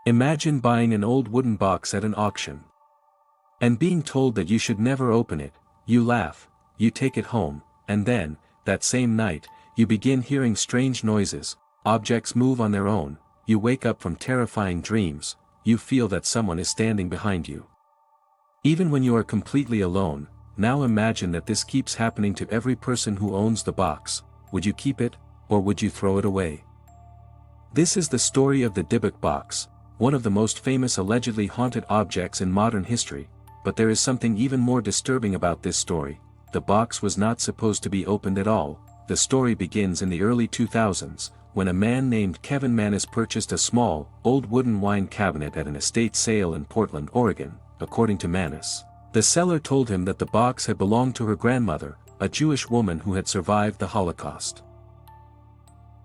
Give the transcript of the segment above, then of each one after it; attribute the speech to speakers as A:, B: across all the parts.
A: Imagine buying an old wooden box at an auction. And being told that you should never open it. You laugh, you take it home, and then, that same night, you begin hearing strange noises, objects move on their own, you wake up from terrifying dreams, you feel that someone is standing behind you. Even when you are completely alone, now imagine that this keeps happening to every person who owns the box. Would you keep it, or would you throw it away? This is the story of the Dybbuk Box, one of the most famous allegedly haunted objects in modern history, but there is something even more disturbing about this story. The box was not supposed to be opened at all. The story begins in the early 2000s, when a man named Kevin Mannis purchased a small, old wooden wine cabinet at an estate sale in Portland, Oregon. According to Mannis, the seller told him that the box had belonged to her grandmother, a Jewish woman who had survived the Holocaust.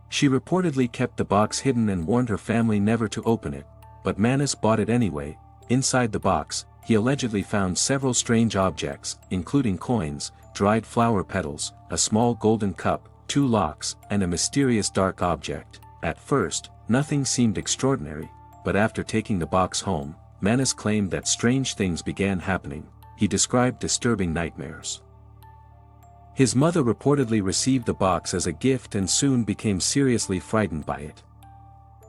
A: She reportedly kept the box hidden and warned her family never to open it, but Mannis bought it anyway. Inside the box, he allegedly found several strange objects, including coins, dried flower petals, a small golden cup, 2 locks, and a mysterious dark object. At first, nothing seemed extraordinary, but after taking the box home, Mannis claimed that strange things began happening. He described disturbing nightmares. His mother reportedly received the box as a gift and soon became seriously frightened by it.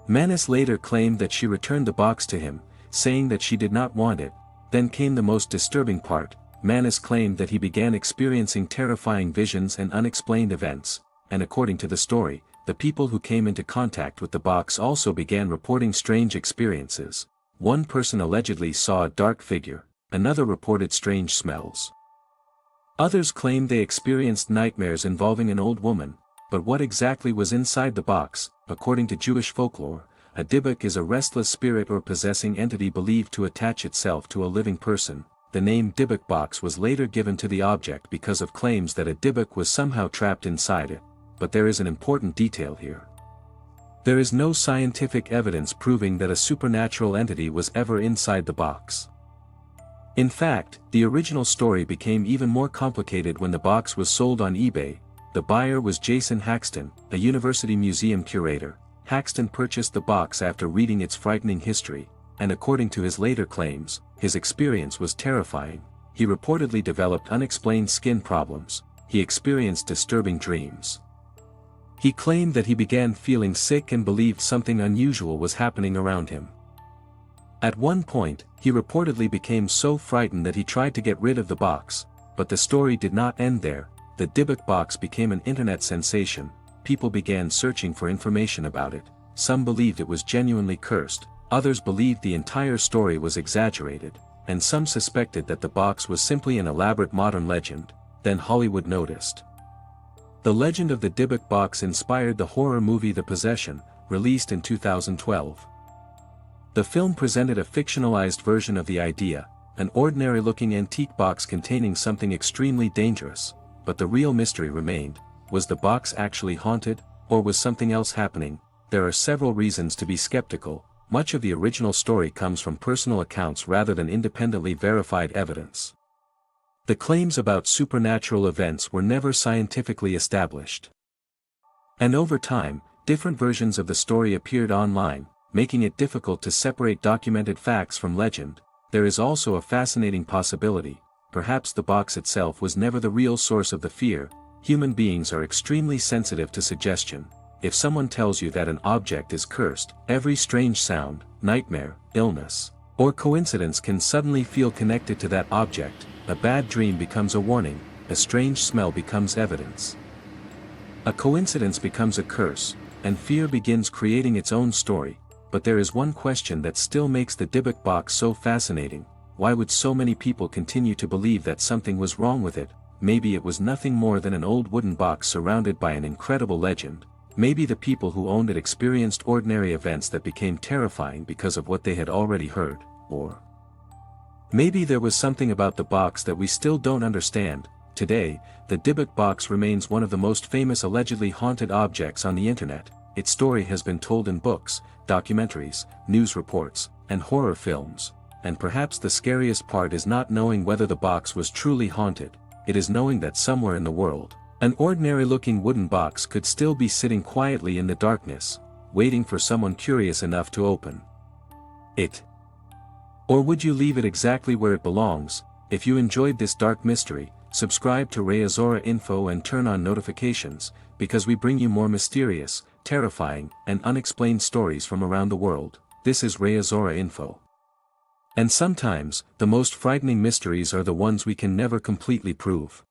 A: Mannis later claimed that she returned the box to him, saying that she did not want it. Then came the most disturbing part. Mannis claimed that he began experiencing terrifying visions and unexplained events, and according to the story, the people who came into contact with the box also began reporting strange experiences. One person allegedly saw a dark figure, another reported strange smells. Others claimed they experienced nightmares involving an old woman. But what exactly was inside the box? According to Jewish folklore, a dybbuk is a restless spirit or possessing entity believed to attach itself to a living person. The name Dybbuk Box was later given to the object because of claims that a dybbuk was somehow trapped inside it. But there is an important detail here. There is no scientific evidence proving that a supernatural entity was ever inside the box. In fact, the original story became even more complicated when the box was sold on eBay. The buyer was Jason Haxton, a university museum curator. Haxton purchased the box after reading its frightening history, and according to his later claims, his experience was terrifying. He reportedly developed unexplained skin problems. He experienced disturbing dreams. He claimed that he began feeling sick and believed something unusual was happening around him. At one point, he reportedly became so frightened that he tried to get rid of the box, but the story did not end there. The Dybbuk Box became an internet sensation. People began searching for information about it. Some believed it was genuinely cursed, others believed the entire story was exaggerated, and some suspected that the box was simply an elaborate modern legend. Then Hollywood noticed. The legend of the Dybbuk Box inspired the horror movie The Possession, released in 2012. The film presented a fictionalized version of the idea, an ordinary-looking antique box containing something extremely dangerous. But the real mystery remained. Was the box actually haunted, or was something else happening? There are several reasons to be skeptical. Much of the original story comes from personal accounts rather than independently verified evidence. The claims about supernatural events were never scientifically established. And over time, different versions of the story appeared online, making it difficult to separate documented facts from legend. There is also a fascinating possibility. Perhaps the box itself was never the real source of the fear. Human beings are extremely sensitive to suggestion. If someone tells you that an object is cursed, every strange sound, nightmare, illness, or coincidence can suddenly feel connected to that object. A bad dream becomes a warning, a strange smell becomes evidence. A coincidence becomes a curse, and fear begins creating its own story. But there is one question that still makes the Dybbuk Box so fascinating. Why would so many people continue to believe that something was wrong with it? Maybe it was nothing more than an old wooden box surrounded by an incredible legend. Maybe the people who owned it experienced ordinary events that became terrifying because of what they had already heard, or maybe there was something about the box that we still don't understand. Today, the Dybbuk Box remains one of the most famous allegedly haunted objects on the internet. Its story has been told in books, documentaries, news reports, and horror films. And perhaps the scariest part is not knowing whether the box was truly haunted. It is knowing that somewhere in the world, an ordinary-looking wooden box could still be sitting quietly in the darkness, waiting for someone curious enough to open. it? Or would you leave it exactly where it belongs? If you enjoyed this dark mystery, subscribe to Rayazora Info and turn on notifications, because we bring you more mysterious, terrifying, and unexplained stories from around the world. This is Rayazora Info. And sometimes, the most frightening mysteries are the ones we can never completely prove.